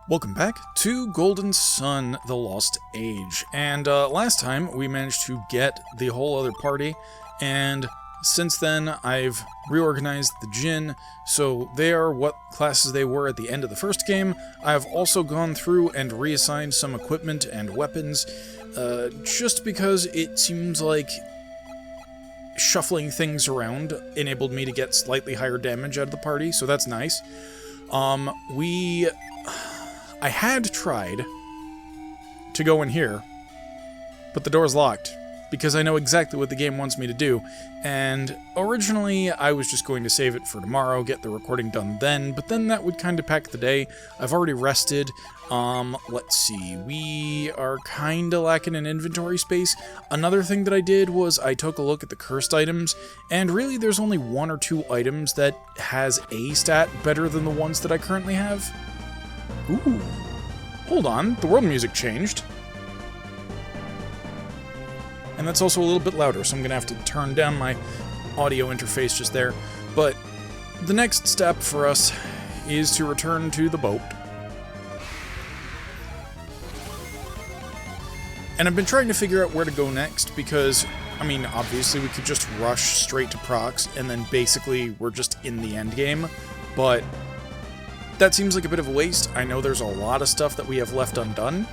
Welcome back to Golden Sun, The Lost Age, and last time we managed to get the whole other party, and since then I've reorganized the Djinn, so they are what classes they were at the end of the first game. I've also gone through and reassigned some equipment and weapons, just because it seems like shuffling things around enabled me to get slightly higher damage out of the party, so that's nice. I had tried to go in here, but the door's locked, because I know exactly what the game wants me to do, and originally I was just going to save it for tomorrow, get the recording done then, but then that would kind of pack the day. I've already rested. Let's see, we are kind of lacking in inventory space. Another thing that I did was I took a look at the cursed items, and really there's only one or two items that has a stat better than the ones that I currently have. Ooh, hold on, the world music changed. And that's also a little bit louder, so I'm going to have to turn down my audio interface just there. But the next step for us is to return to the boat. And I've been trying to figure out where to go next, because, I mean, obviously we could just rush straight to Prox, and then basically we're just in the end game, but that seems like a bit of a waste. I know there's a lot of stuff that we have left undone.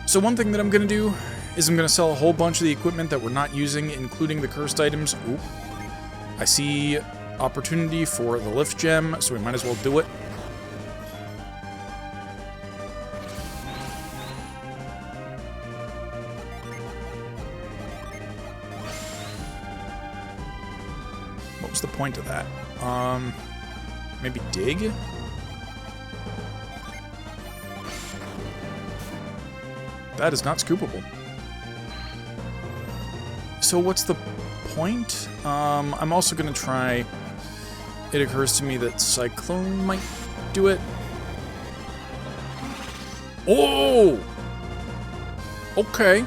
So one thing that I'm going to do is I'm going to sell a whole bunch of the equipment that we're not using, including the cursed items. Oop. I see opportunity for the lift gem, so we might as well do it. What was the point of that? Maybe dig? That is not scoopable. So what's the point? I'm also going to try... It occurs to me that Cyclone might do it. Oh! Okay.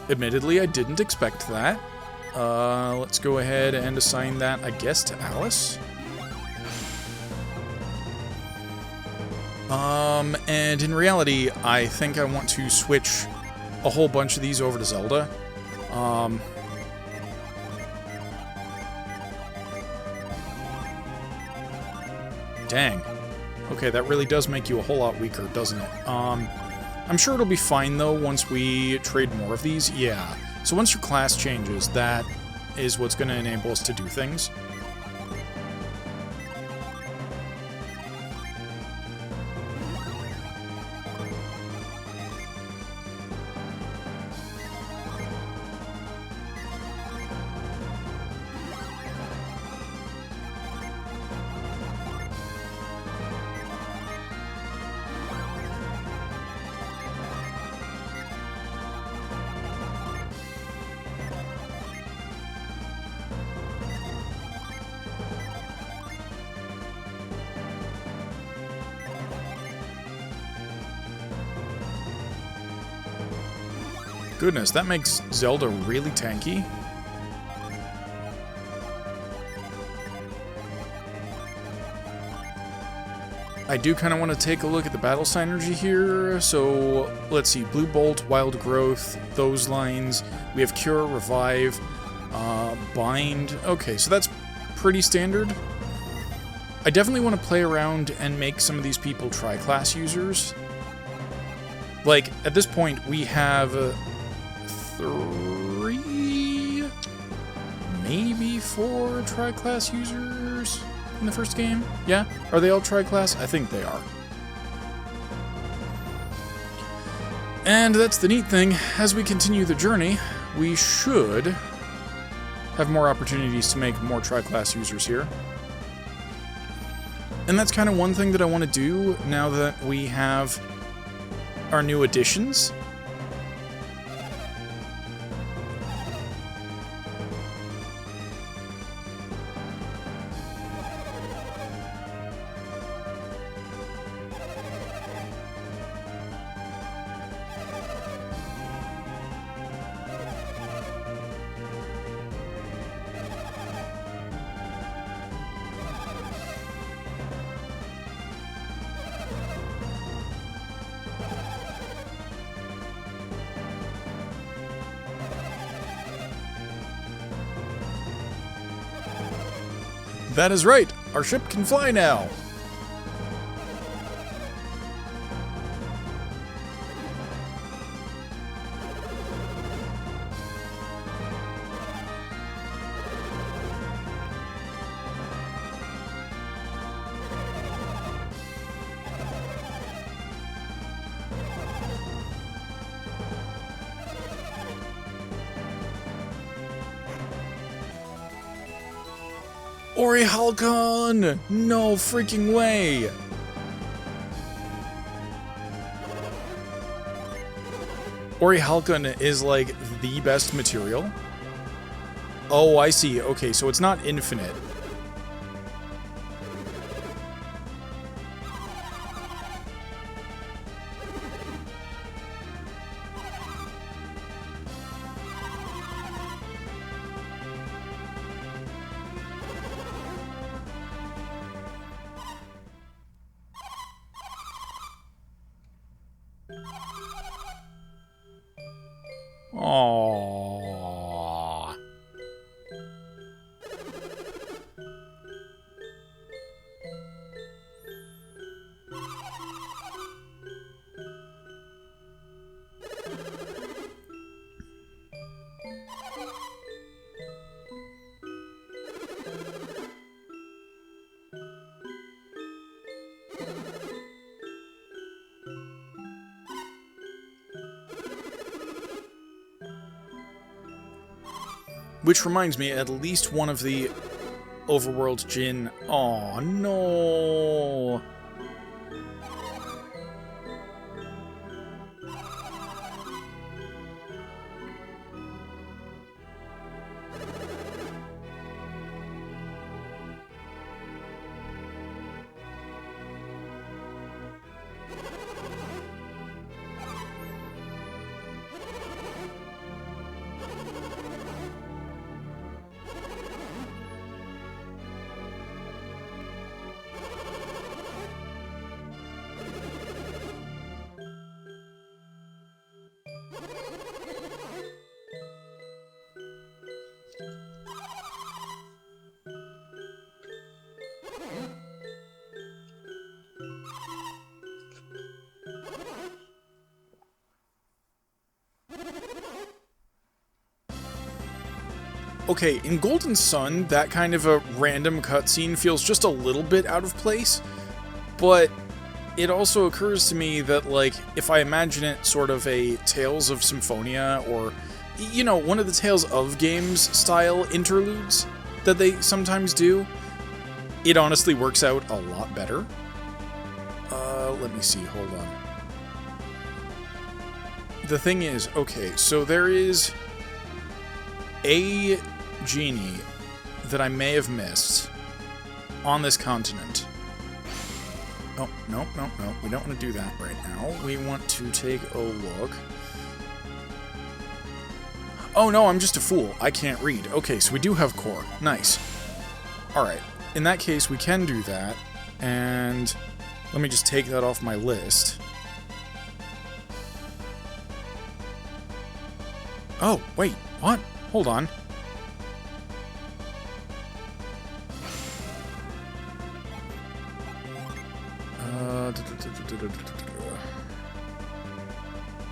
Admittedly, I didn't expect that. Let's go ahead and assign that, I guess, to Alice. And in reality, I think I want to switch a whole bunch of these over to Zelda. Dang. Okay, that really does make you a whole lot weaker, doesn't it? I'm sure it'll be fine, though, once we trade more of these. Yeah. So once your class changes, that is what's going to enable us to do things. Goodness, that makes Zelda really tanky. I do kind of want to take a look at the battle synergy here. So, let's see, Blue Bolt, Wild Growth, those lines. We have Cure, Revive, Bind. Okay, so that's pretty standard. I definitely want to play around and make some of these people tri-class users. Like, at this point, we have 3, maybe 4 tri-class users in the first game? Yeah? Are they all tri-class? I think they are. And that's the neat thing. As we continue the journey, we should have more opportunities to make more tri-class users here. And that's kind of one thing that I want to do now that we have our new additions. That is right. Our ship can fly now. Halcon! No freaking way! Halcon is like the best material? Oh, I see. Okay, so it's not infinite. Aww. Which reminds me, at least one of the overworld Djinn... Aw, no! Okay, in Golden Sun, that kind of a random cutscene feels just a little bit out of place, but it also occurs to me that, like, if I imagine it sort of a Tales of Symphonia, or, you know, one of the Tales of Games style interludes that they sometimes do, it honestly works out a lot better. Let me see, hold on. The thing is, okay, so there is a genie that I may have missed on this continent. Oh, no, we don't want to do that right now. We want to take a look. Oh no, I'm just a fool. I can't read. Okay, so we do have core. Nice. Alright, in that case, we can do that, and let me just take that off my list. Oh, wait, what? Hold on.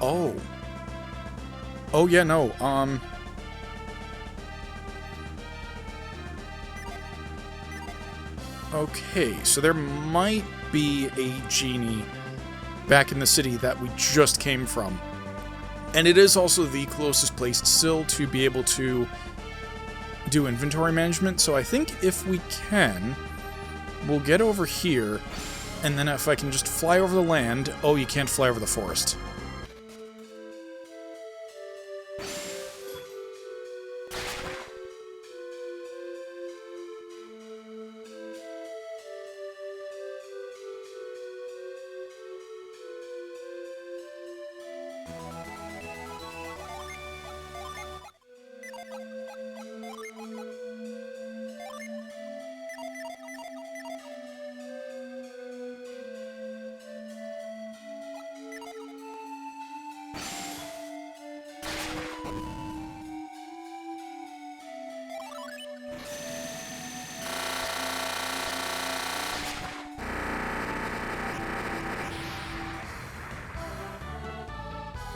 Oh. Oh, yeah, no, okay, so there might be a genie back in the city that we just came from. And it is also the closest place still to be able to do inventory management, so I think if we can, we'll get over here, and then if I can just fly over the land... Oh, you can't fly over the forest.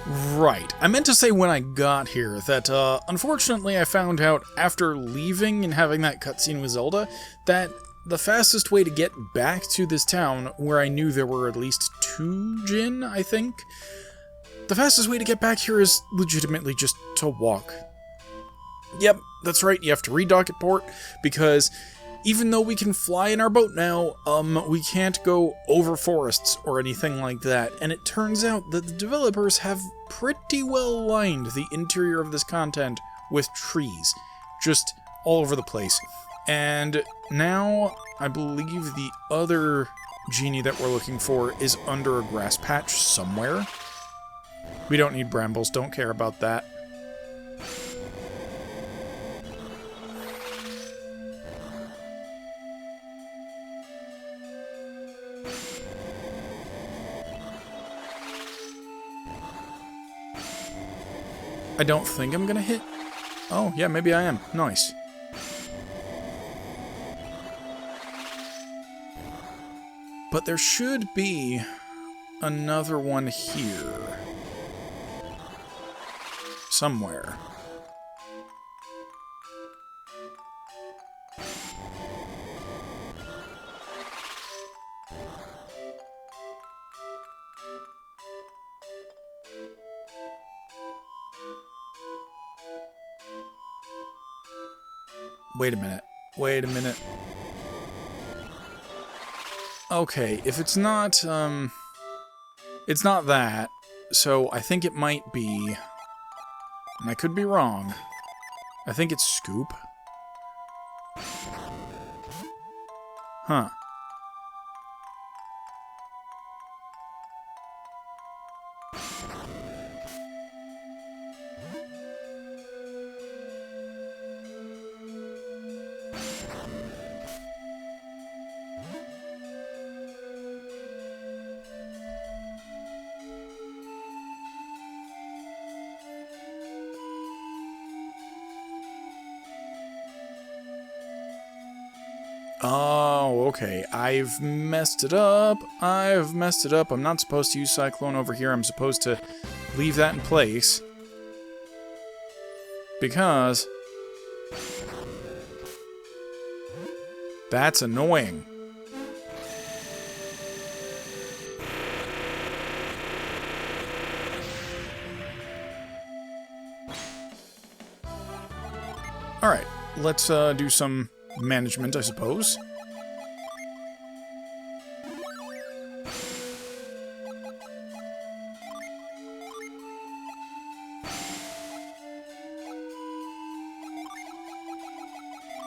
Right. I meant to say when I got here that, unfortunately I found out after leaving and having that cutscene with Zelda that the fastest way to get back to this town, where I knew there were at least 2 Djinn, I think, the fastest way to get back here is legitimately just to walk. Yep, that's right, you have to redock at port, because even though we can fly in our boat now, we can't go over forests or anything like that, and it turns out that the developers have pretty well lined the interior of this content with trees, just all over the place. And now, I believe the other genie that we're looking for is under a grass patch somewhere. We don't need brambles, don't care about that. I don't think I'm gonna hit. Oh, yeah, maybe I am. Nice. But there should be another one here. Somewhere. Wait a minute. Wait a minute. Okay, if it's not that, so I think it might be, and I could be wrong, I think it's Scoop. Huh. Oh, okay. I've messed it up. I'm not supposed to use Cyclone over here. I'm supposed to leave that in place. Because that's annoying. Alright, let's do some management, I suppose.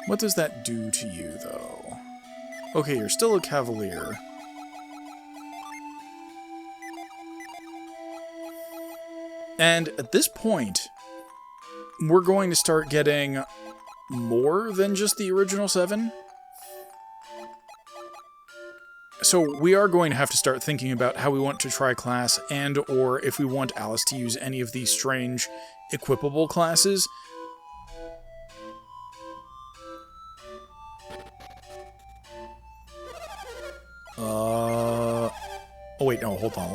What does that do to you, though? Okay, you're still a cavalier. And at this point, we're going to start getting more than just the original 7. So we are going to have to start thinking about how we want to try class, and or if we want Alice to use any of these strange equipable classes. Oh wait, no, hold on.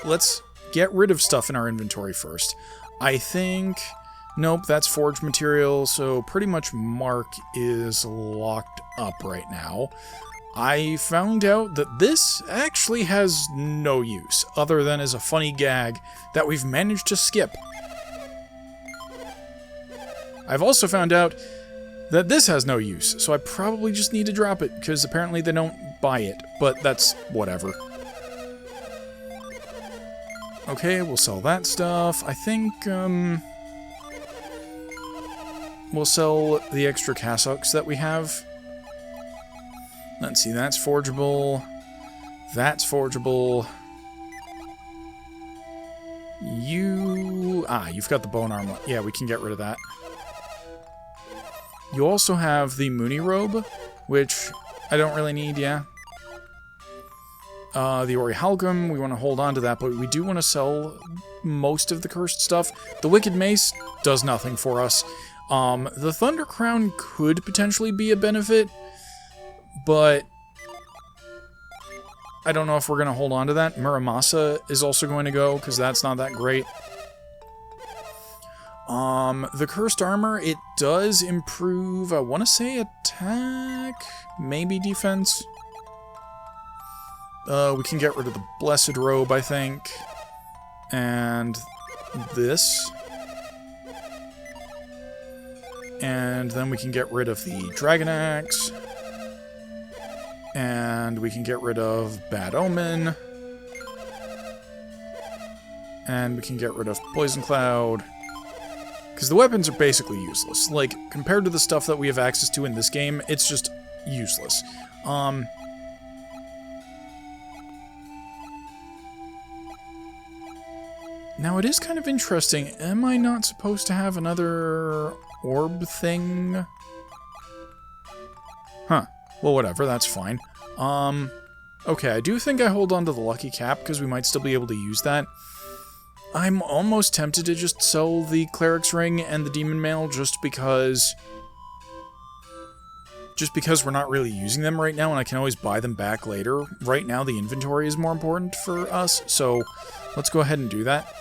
Let's get rid of stuff in our inventory first. I think... Nope, that's forged material, so pretty much Mark is locked up right now. I found out that this actually has no use, other than as a funny gag that we've managed to skip. I've also found out that this has no use, so I probably just need to drop it, because apparently they don't buy it, but that's whatever. Okay, we'll sell that stuff. I think, we'll sell the extra cassocks that we have. Let's see, that's forgeable. That's forgeable. You've got the bone armor. Yeah, we can get rid of that. You also have the Mooney robe, which I don't really need, yeah. The Orichalcum, we want to hold on to that, but we do want to sell most of the cursed stuff. The Wicked Mace does nothing for us. The Thunder Crown could potentially be a benefit, but I don't know if we're going to hold on to that. Muramasa is also going to go, because that's not that great. The cursed armor, it does improve, I want to say attack, maybe defense. We can get rid of the blessed robe, I think. And this. And then we can get rid of the dragon axe. And we can get rid of bad omen. And we can get rid of poison cloud. Because the weapons are basically useless. Like, compared to the stuff that we have access to in this game, it's just useless. Now, it is kind of interesting. Am I not supposed to have another orb thing? Huh. Well, whatever. That's fine. Okay, I do think I hold on to the lucky cap, because we might still be able to use that. I'm almost tempted to just sell the cleric's ring and the demon mail just because we're not really using them right now, and I can always buy them back later. Right now, the inventory is more important for us, so let's go ahead and do that.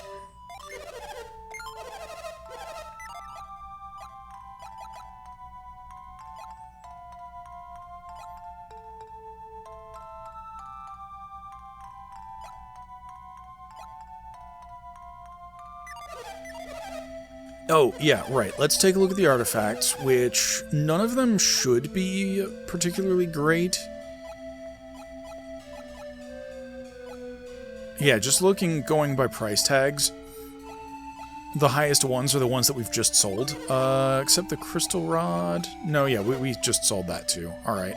Oh, yeah, right. Let's take a look at the artifacts, which none of them should be particularly great. Yeah, just going by price tags, the highest ones are the ones that we've just sold. Except the crystal rod. No, yeah, we just sold that too. Alright.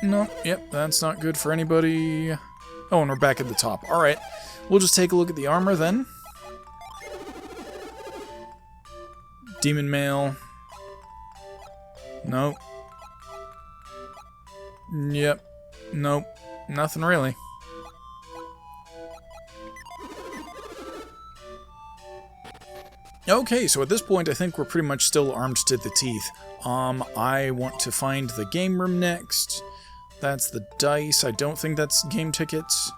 No, yep, that's not good for anybody. Oh, and we're back at the top. Alright, we'll just take a look at the armor then. Demon mail. Nope. Yep. Nope. Nothing really. Okay, so at this point I think we're pretty much still armed to the teeth. I want to find the game room next. That's the dice. I don't think that's game tickets.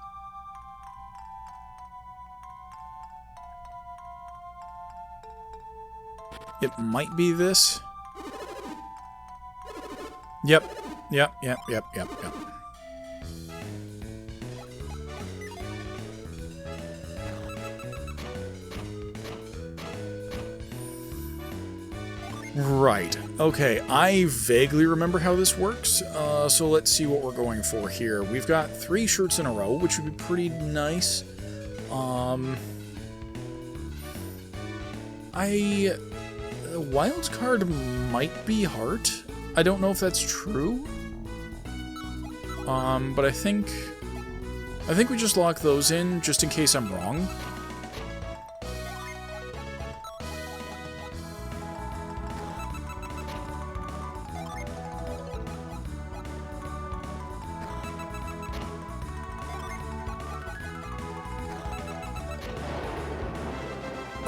It might be this. Yep. Yep. Right. Okay, I vaguely remember how this works, so let's see what we're going for here. We've got 3 shirts in a row, which would be pretty nice. Wild card might be heart. I don't know if that's true. But I think we just lock those in, just in case I'm wrong.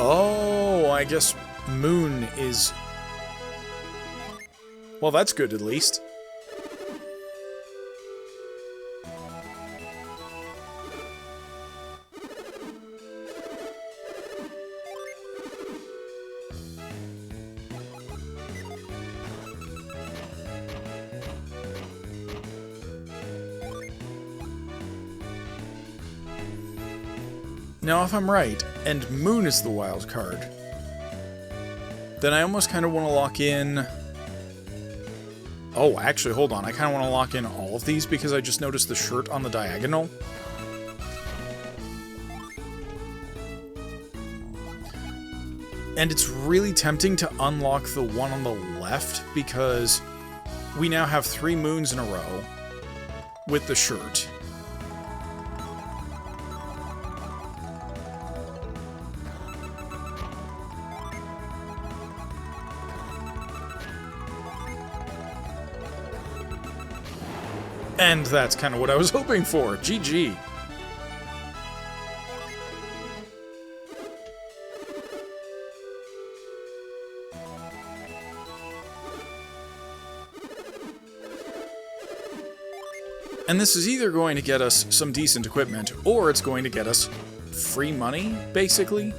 Oh, I guess moon is... Well, that's good at least. Now, if I'm right, and moon is the wild card, then I almost kind of want to lock in... Oh, actually, hold on. I kind of want to lock in all of these because I just noticed the shirt on the diagonal. And it's really tempting to unlock the one on the left because we now have 3 moons in a row with the shirt. And that's kind of what I was hoping for. GG. And this is either going to get us some decent equipment, or it's going to get us free money, basically.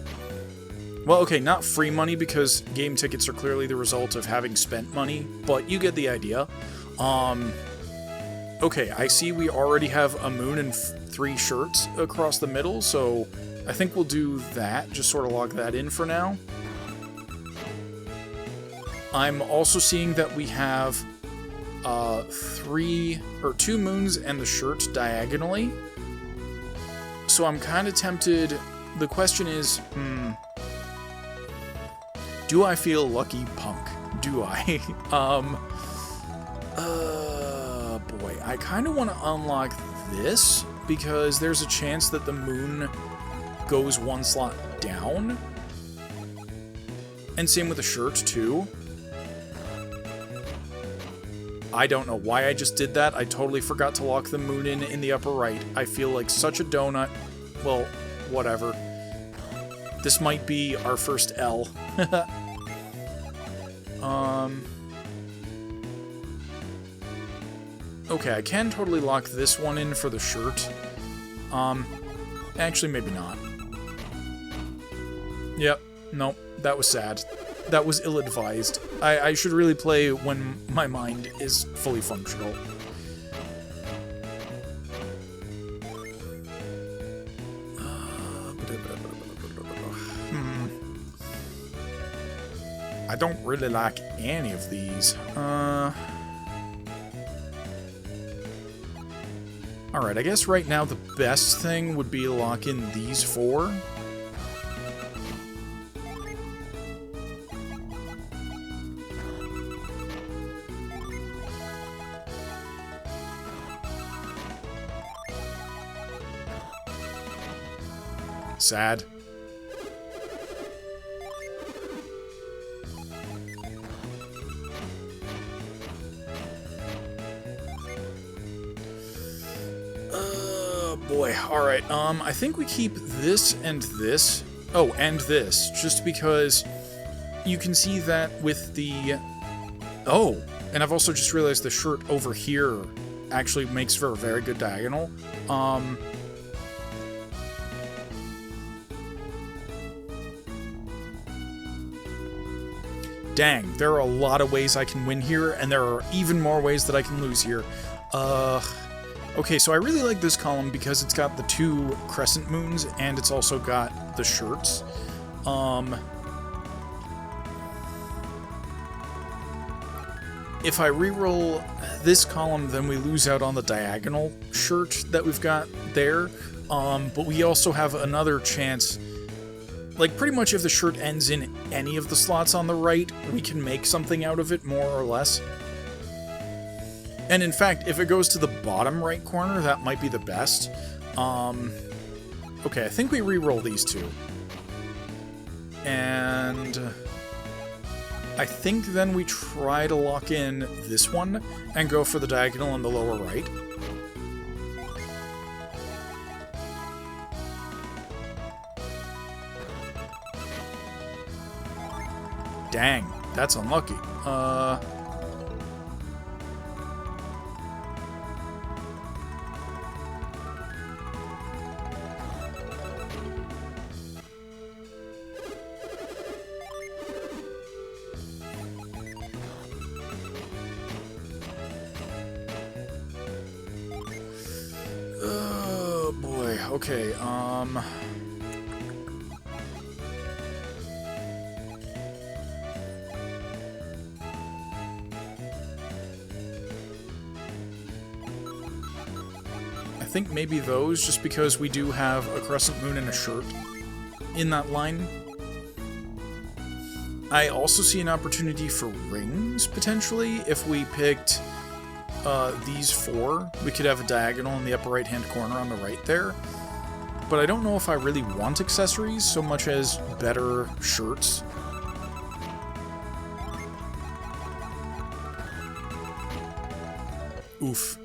Well, okay, not free money, because game tickets are clearly the result of having spent money, but you get the idea. Okay, I see we already have a moon and 3 shirts across the middle, so I think we'll do that, just sort of lock that in for now. I'm also seeing that we have 2 moons and the shirt diagonally. So I'm kind of tempted. The question is, do I feel lucky punk? Do I? Boy, I kind of want to unlock this because there's a chance that the moon goes 1 slot down. And same with the shirt too. I don't know why I just did that. I totally forgot to lock the moon in the upper right. I feel like such a donut. Well, whatever. This might be our first L. Okay, I can totally lock this one in for the shirt. Actually, maybe not. Yep, nope, that was sad. That was ill-advised. I should really play when my mind is fully functional. I don't really like any of these. Alright, I guess right now the best thing would be to lock in these 4. Sad. Boy, alright, I think we keep this and this. Oh, and this, just because you can see that with the... Oh, and I've also just realized the shirt over here actually makes for a very good diagonal. Dang, there are a lot of ways I can win here, and there are even more ways that I can lose here. Okay, so I really like this column because it's got the 2 crescent moons, and it's also got the shirts. If I reroll this column, then we lose out on the diagonal shirt that we've got there. But we also have another chance. Like, pretty much if the shirt ends in any of the slots on the right, we can make something out of it, more or less. And in fact, if it goes to the bottom right corner, that might be the best. Okay, I think we re-roll these 2. And I think then we try to lock in this one and go for the diagonal in the lower right. Dang, that's unlucky. Oh boy, okay, I think maybe those, just because we do have a crescent moon and a shirt in that line. I also see an opportunity for rings, potentially. If we picked these 4, we could have a diagonal in the upper right-hand corner on the right there. But I don't know if I really want accessories so much as better shirts. Oof.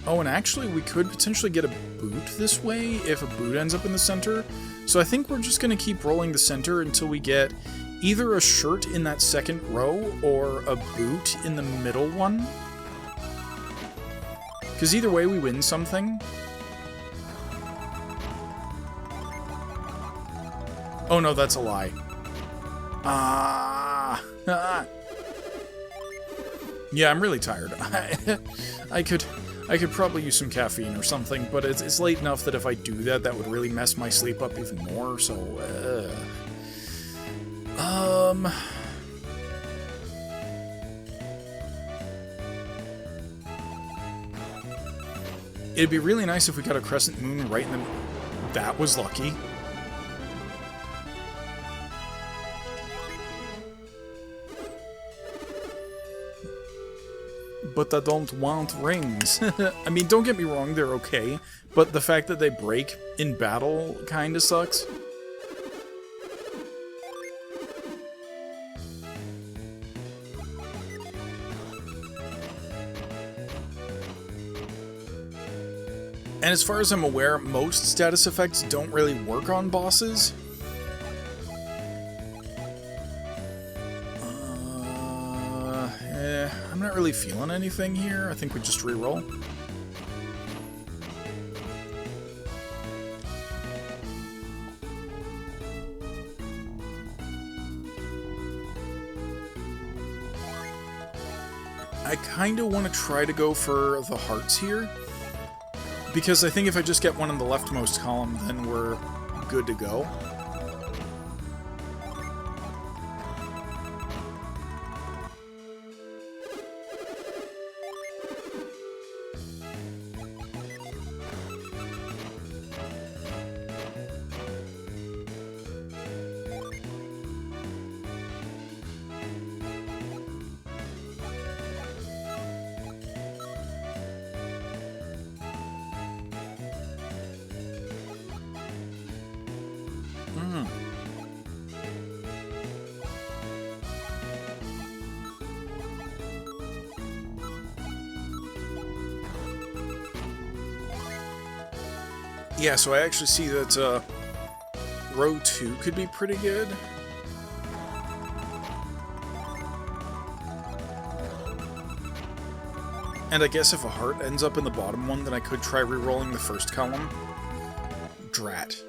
Oh, and actually we could potentially get a boot this way if a boot ends up in the center. So I think we're just going to keep rolling the center until we get either a shirt in that second row or a boot in the middle one. Because either way we win something. Oh no, that's a lie. Yeah, I'm really tired. I could probably use some caffeine or something, but it's late enough that if I do that, that would really mess my sleep up even more, so, It'd be really nice if we got a crescent moon right in the... That was lucky. But I don't want rings. I mean, don't get me wrong, they're okay, but the fact that they break in battle kinda sucks. And as far as I'm aware, most status effects don't really work on bosses. I'm not really feeling anything here. I think we just reroll. I kind of want to try to go for the hearts here, because I think if I just get one in the leftmost column, then we're good to go. Yeah, so I actually see that row 2 could be pretty good. And I guess if a heart ends up in the bottom one, then I could try re-rolling the first column. Drat.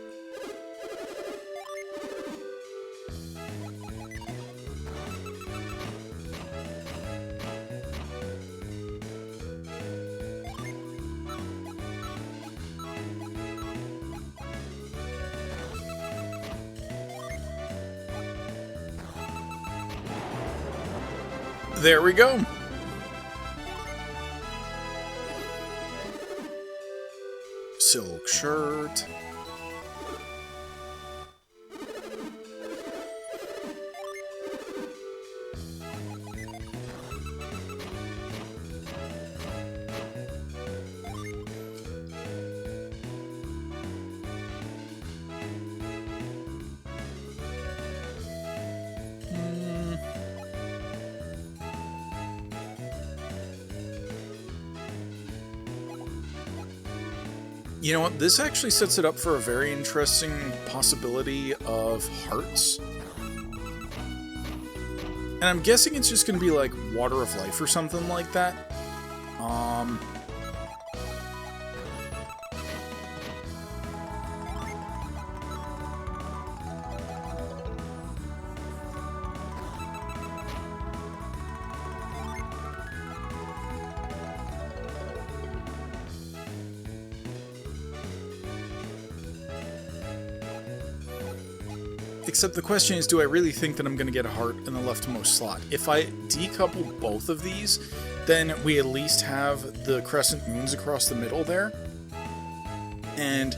There we go. Silk shirt. You know what, this actually sets it up for a very interesting possibility of hearts. And I'm guessing it's just going to be like Water of Life or something like that. Except the question is, do I really think that I'm going to get a heart in the leftmost slot? If I decouple both of these, then we at least have the crescent moons across the middle there. And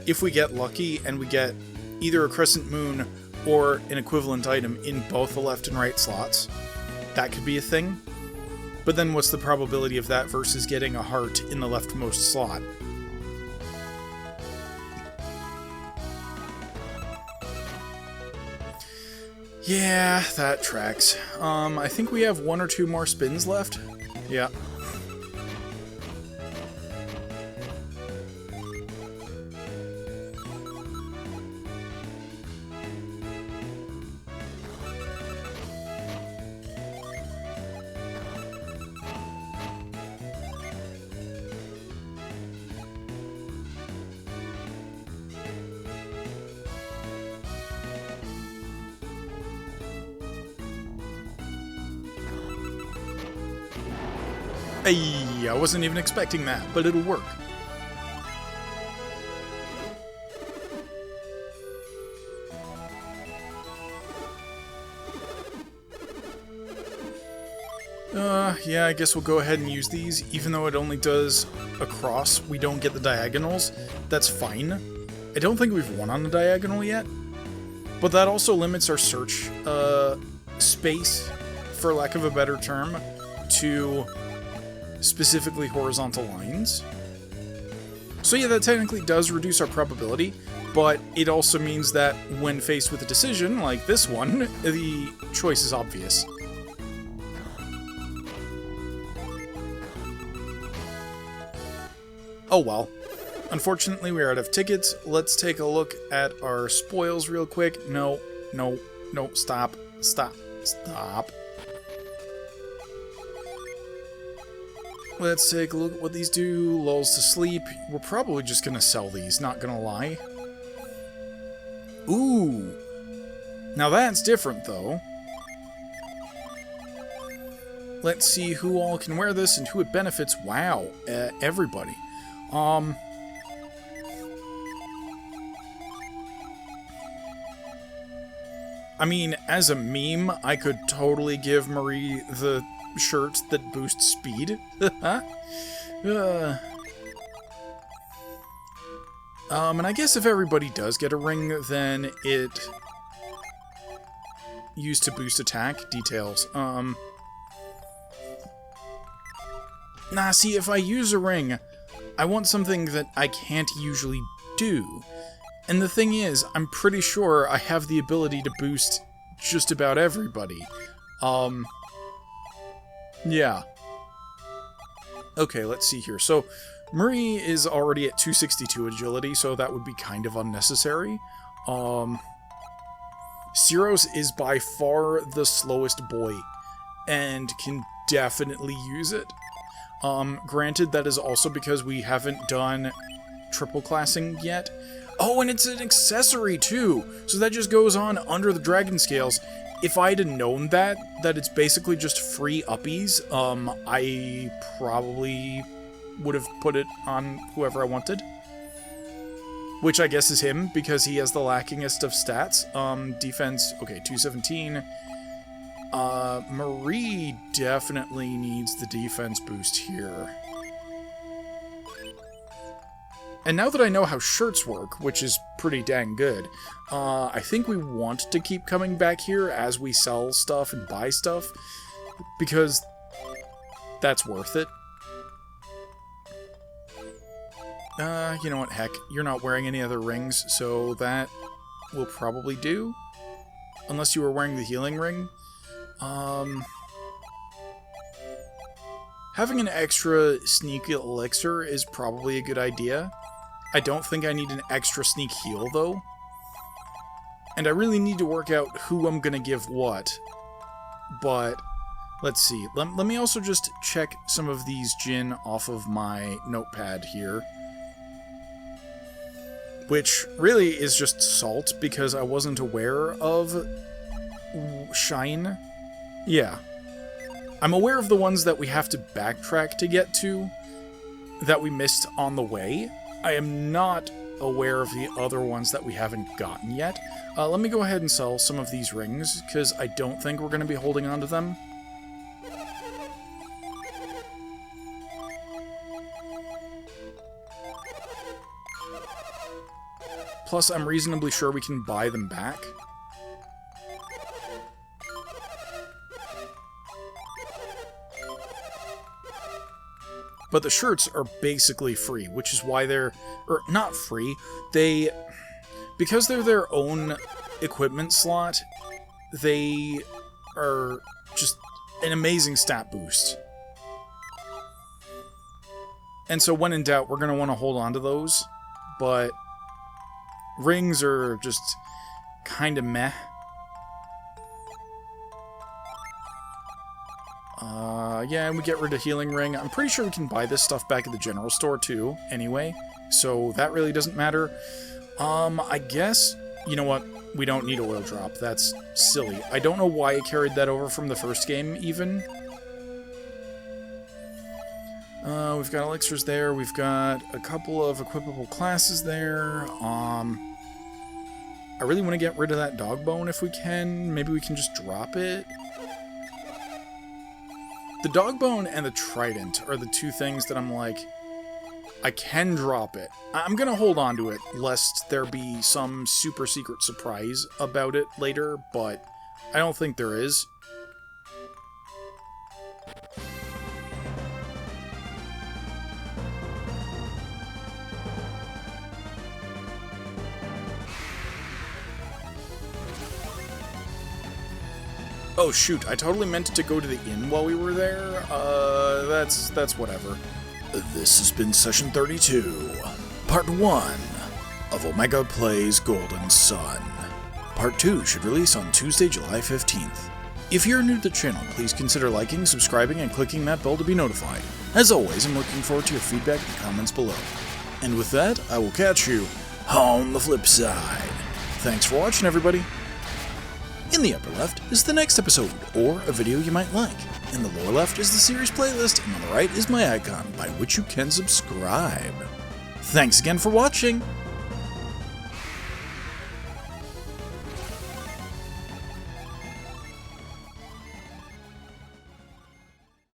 if we get lucky and we get either a crescent moon or an equivalent item in both the left and right slots, that could be a thing. But then what's the probability of that versus getting a heart in the leftmost slot? Yeah, that tracks. I think we have one or two more spins left. Yeah. Hey, I wasn't even expecting that, but it'll work. Yeah, I guess we'll go ahead and use these. Even though it only does across, we don't get the diagonals. That's fine. I don't think we've won on the diagonal yet. But that also limits our search space, for lack of a better term, to specifically horizontal lines. So yeah, that technically does reduce our probability, but it also means that when faced with a decision, like this one, the choice is obvious. Oh well. Unfortunately, we are out of tickets. Let's take a look at our spoils real quick. No, stop. Let's take a look at what these do. Lulls to sleep. We're probably just gonna sell these, not gonna lie. Ooh. Now that's different, though. Let's see who all can wear this and who it benefits. Wow, everybody. I mean, as a meme, I could totally give Marie the shirt that boosts speed. And I guess if everybody does get a ring, then it used to boost attack details. Nah, see, if I use a ring, I want something that I can't usually do. And the thing is, I'm pretty sure I have the ability to boost just about everybody. Yeah. Okay, let's see here. So, Marie is already at 262 agility, so that would be kind of unnecessary. Cyros is by far the slowest boy, and can definitely use it. Granted, that is also because we haven't done triple classing yet. Oh, and it's an accessory, too! So that just goes on under the dragon scales. If I'd have known that it's basically just free uppies, I probably would have put it on whoever I wanted. Which I guess is him, because he has the lackingest of stats. Defense, okay, 217. Marie definitely needs the defense boost here. And now that I know how shirts work, which is pretty dang good, I think we want to keep coming back here as we sell stuff and buy stuff, because that's worth it. You know what, heck, you're not wearing any other rings, so that will probably do. Unless you were wearing the healing ring. Having an extra sneak elixir is probably a good idea. I don't think I need an extra sneak heal, though. And I really need to work out who I'm gonna give what. But, let's see. Let me also just check some of these Djinn off of my notepad here. Which really is just salt, because I wasn't aware of Shine. Yeah. I'm aware of the ones that we have to backtrack to get to, that we missed on the way. I am not aware of the other ones that we haven't gotten yet. Let me go ahead and sell some of these rings, because I don't think we're going to be holding on to them. Plus, I'm reasonably sure we can buy them back. But the shirts are basically free, which is why they're... or, not free. Because they're their own equipment slot, they are just an amazing stat boost. And so when in doubt, we're going to want to hold on to those. But rings are just kind of meh. Yeah, and we get rid of healing ring. I'm pretty sure we can buy this stuff back at the general store too, anyway. So that really doesn't matter. I guess, you know what? We don't need oil drop. That's silly. I don't know why I carried that over from the first game, even. We've got elixirs there. We've got a couple of equipable classes there. I really want to get rid of that dog bone if we can. Maybe we can just drop it. The dog bone and the trident are the two things that I'm like, I can drop it. I'm going to hold on to it, lest there be some super secret surprise about it later, but I don't think there is. Oh shoot, I totally meant to go to the inn while we were there. That's whatever. This has been Session 32, Part 1 of Omega Plays Golden Sun. Part 2 should release on Tuesday, July 15th. If you're new to the channel, please consider liking, subscribing, and clicking that bell to be notified. As always, I'm looking forward to your feedback in the comments below. And with that, I will catch you on the flip side. Thanks for watching, everybody. In the upper left is the next episode, or a video you might like. In the lower left is the series playlist, and on the right is my icon, by which you can subscribe. Thanks again for watching!